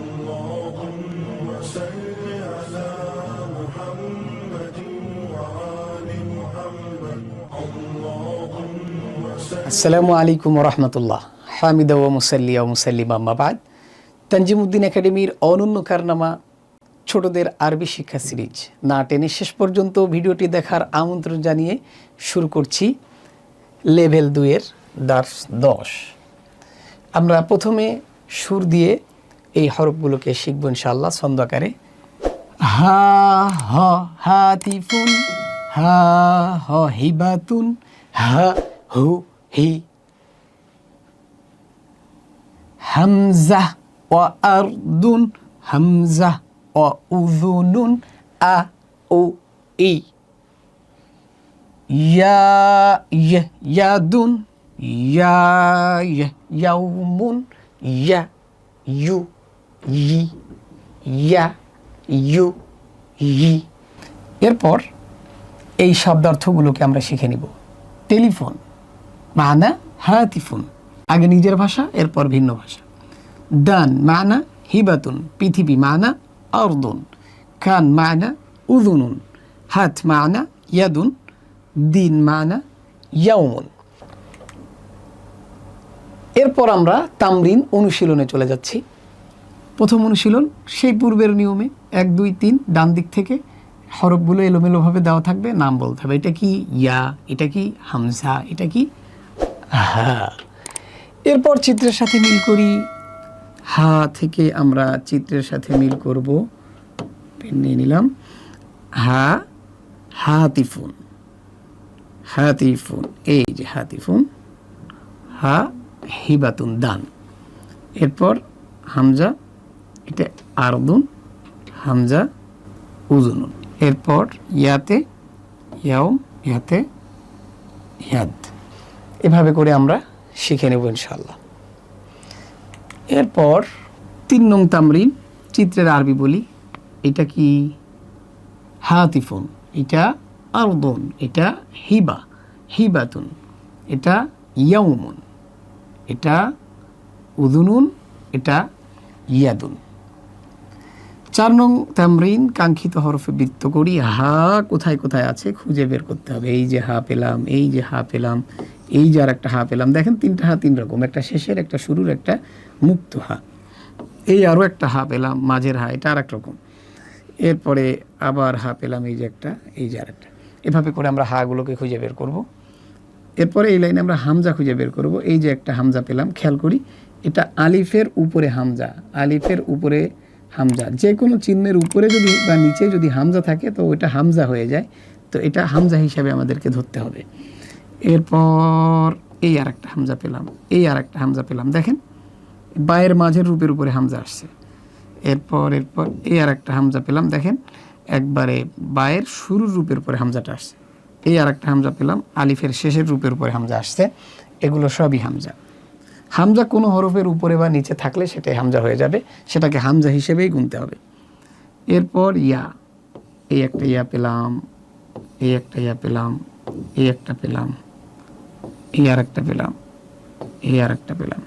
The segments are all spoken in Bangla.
اللهم صل على محمد وآل محمد اللهم صل আসসালামু আলাইকুম ওয়া রাহমাতুল্লাহ। হামিদা ওয়া মুসাল্লিয়া ওয়া মুসাল্লিমা আম্মা বাদ। তানজিমউদ্দিন একাডেমির অনন্য কারনামা ছোটদের আরবি শিক্ষা সিরিজ না টেনে শেষ পর্যন্ত ভিডিওটি দেখার আমন্ত্রণ জানিয়ে শুরু করছি লেভেল 2 এর দার্স 10। আমরা প্রথমে সুর দিয়ে এই হরফগুলোকে শিখব ইনশাআল্লাহ ছন্দ আকারে। হা হ হাতিফুন, হা হ হিবাতুন, হা হু হি, হামজা ওয়া আরদুন, হামজা ওয়া উযুনুন, আ উ ই, ইয়া ইয়াদুন, ইয়া ইয়াউমুন, yeah U E, yeah U E. এরপর এই শব্দার্থগুলোকে আমরা শিখে নিব। টেলিফোন মানা হাতিফুন, আগে নিজের ভাষা এরপর ভিন্ন ভাষা। দান মানা হিবাতুন, পৃথিবী মানা আরদুন। কান মানা উযুনুন, হাত মানা ইয়াদুন, দিন মানা ইয়াউমুন। এরপর আমরা তামরিন অনুশীলনে চলে যাচ্ছি। প্রথম অনুশীলন সেই পূর্বের নিয়মে 1 2 3 ডান দিক থেকে হরফগুলো এলোমেলোভাবে দেওয়া থাকবে, নাম বলতে হবে। এটা কি ইয়া, এটা কি হামজা, এটা কি হা। এরপর চিত্রের সাথে মিল করি। হা থেকে আমরা চিত্রের সাথে মিল করব। পেন নিয়ে নিলাম। হা হাতিফুন, হাতিফুন, এই যে হাতিফুন। হা হিবাতুন, দান। এরপর হামজা, এটা আরদুন, হামজা উযুনুন। এরপর ইয়াতে ইয়াউম, ইয়াতে ইয়াদ। এভাবে করে আমরা শিখে নেব ইনশাআল্লাহ। এরপর 3 নং তামরিন, চিত্রের আরবি বলি। এটা কি হাতিফুন, এটা আরদুন, এটা হিবা হিবাতুন, এটা ইয়াউমুন, এটা উযুনুন, এটা ইয়াদুন। 4 নং তামরিন, কাঙ্ক্ষিত হরফে বৃত্ত করি। হা কোথায় কোথায় আছে খুঁজে বের করতে হবে। এই যে হা পেলাম, এই যে হা পেলাম, এই যে আর একটা হা পেলাম। দেখেন 3টা হা 3 রকম, একটা শেষের, একটা শুরুর, একটা মুক্ত হা। এই আরও একটা হা পেলাম, মাঝের হা, এটা আর এক রকম। এরপরে আবার হা পেলাম, এই যে একটা, এই যে আর একটা। এভাবে করে আমরা হাগুলোকে খুঁজে বের করব। এরপরে এই লাইনে আমরা হামজা খুঁজে বের করব। এই যে একটা হামজা পেলাম, খেয়াল করি এটা আলিফের উপরে হামজা, আলিফের উপরে হামজা। যে কোনো চিহ্নের উপরে যদি বা নিচে যদি হামজা থাকে তো ওইটা হামজা হয়ে যায়, তো এটা হামজা হিসাবে আমাদেরকে ধরতে হবে। এরপর এই আর একটা হামজা পেলাম, এই আর একটা হামজা পেলাম। দেখেন বায়ের মাঝের রূপের উপরে হামজা আসছে। এরপর এই আর একটা হামজা পেলাম। দেখেন একবারে বায়ের শুরুর রূপের উপরে হামজাটা আসছে। এই আর একটা হামজা পেলাম, আলিফের শেষের রূপের উপরে হামজা আসছে। এগুলো সবই হামজা। হামজা কোনো হরফের উপরে বা নিচে থাকলে সেটাই হামজা হয়ে যাবে, সেটাকে হামজা হিসেবেই গুনতে হবে। এরপর ইয়া, এই একটা ইয়া পেলাম, এই একটা ইয়া পেলাম, এই একটা পেলাম, এই আর একটা পেলাম, এই আর একটা পেলাম।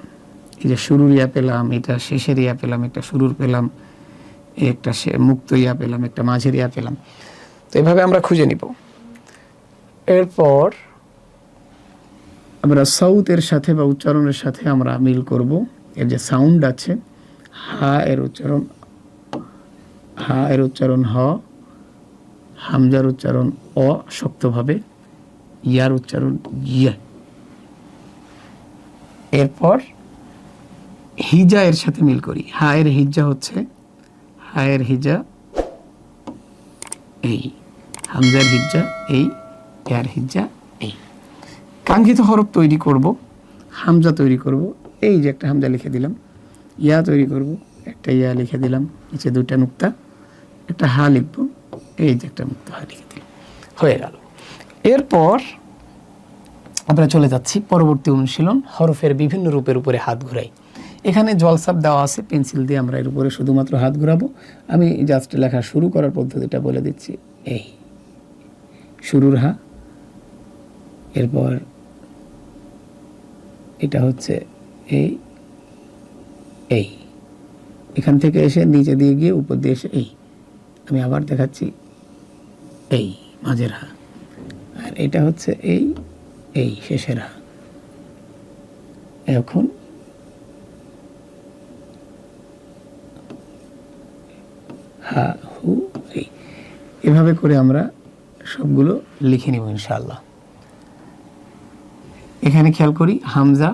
এই যে শুরুর ইয়া পেলাম, এটা শেষের ইয়া পেলাম, একটা শুরুর পেলাম, একটা মুক্ত ইয়া পেলাম, একটা মাঝের ইয়া পেলাম। তো এভাবে আমরা খুঁজে নিব। এরপর আমরা সাউতের সাথে বা উচ্চারণের সাথে আমরা মিল করব। এর যে সাউন্ড আছে, হা এর উচ্চারণ হা, এর উচ্চারণ হ, হামজার উচ্চারণ অ শক্তভাবে, ইয়ার উচ্চারণ ইয়া। এরপর হিজা এর সাথে মিল করি। হা এর হিজা হচ্ছে, হা এর হিজা এই, হামজার হিজা এই, ইয়ার হিজা এই। কাঙ্ক্ষিত হরফ তৈরি করব, হামজা তৈরি করব। এই যে একটা হামজা লিখে দিলাম। ইয়া তৈরি করব, একটা ইয়া লিখে দিলাম, নিচে 2টা নুক্তা, একটা হা লিখব, এই যে একটা মুক্ত হা লিখে দিলাম, হয়ে গেল। এরপর আমরা চলে যাচ্ছি পরবর্তী অনুশীলন, হরফের বিভিন্ন রূপের উপরে হাত ঘুরাই। এখানে জলসাপ দেওয়া আছে, পেন্সিল দিয়ে আমরা এর উপরে শুধুমাত্র হাত ঘুরাবো। আমি জাস্ট লেখা শুরু করার পদ্ধতিটা বলে দিচ্ছি। এই শুরুর হা, এরপর এটা হচ্ছে এই, এই এখান থেকে এসে নিচে দিয়ে গিয়ে উপর দিয়ে এসে এই, আমি আবার দেখাচ্ছি, এই মাঝের হা, আর এটা হচ্ছে এই শেষের হা। এখন হা হু এই, এভাবে করে আমরা সবগুলো লিখে নিব ইনশাআল্লাহ। এখানে খেয়াল করি হামজা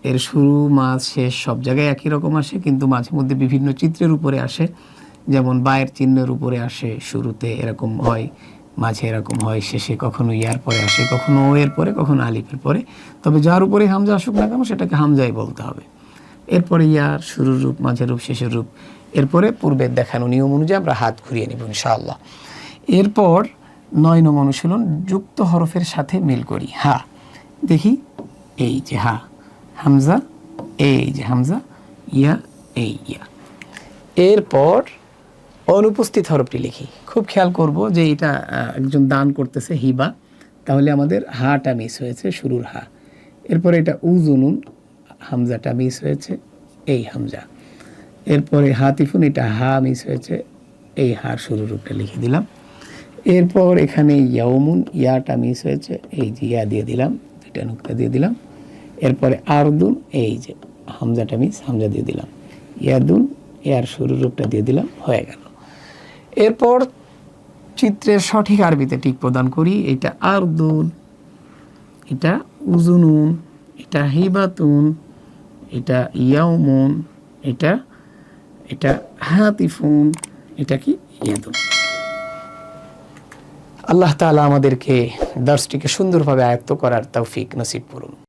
এর শুরু মাঝ শেষ সব জায়গায় একই রকম আসে, কিন্তু মাঝে মধ্যে বিভিন্ন চিত্রের উপরে আসে, যেমন বায়ের চিহ্নের উপরে আসে, শুরুতে এরকম হয়, মাঝে এরকম হয়, শেষে কখনো ইয়ার পরে আসে, কখনো ও এর পরে, কখনো আলিফের পরে। তবে যার উপরে হামজা আসুক না কেন সেটাকে হামজাই বলতে হবে। এরপরে ইয়ার শুরুর রূপ, মাঝের রূপ, শেষের রূপ। এরপরে পূর্বের দেখানো নিয়ম অনুযায়ী আমরা হাত ঘুরিয়ে নেব ইনশাআল্লাহ। এরপর 9 নং অনুশীলন, যুক্ত হরফের সাথে মিল করি। হা, দেখি এই যে হা, হামজা, এই যে হামজা, ইয়া, এই ইয়া। এরপর অনুপস্থিত হরফটি লিখি। খুব খেয়াল করব যে এটা একজন দান করতেছে হিবা, তাহলে আমাদের হাটা মিস হয়েছে, শুরুর হা। এরপরে এটা উজুনুন, হামজাটা মিস হয়েছে, এই হামজা। এরপরে হাতিফুন, এটা হা মিস হয়েছে, এই হার শুরুর রূপটা লিখে দিলাম। এরপর এখানে ইয়াউমুন, ইয়াটা মিস হয়েছে, এই যে ইয়া দিয়ে দিলাম, দুইটা নুক্তা দিয়ে দিলাম। এরপরে আরদুন, এই যে হামজাটা মিস, হামজা দিয়ে দিলাম। ইয়াদুন, ইয়ার শুরুর রূপটা দিয়ে দিলাম, হয়ে গেল। এরপর চিত্রের সঠিক আরবিতে টিক প্রদান করি। এটা আরদুন, এটা উজুনুন, এটা হিবাতুন, এটা ইয়াউমুন, এটা হাতিফুন, এটা কি ইয়াদুন। আল্লাহ তাআলা আমাদেরকে দর্শটিকে সুন্দরভাবে আয়ত্ত করার তৌফিক নসিব করুন।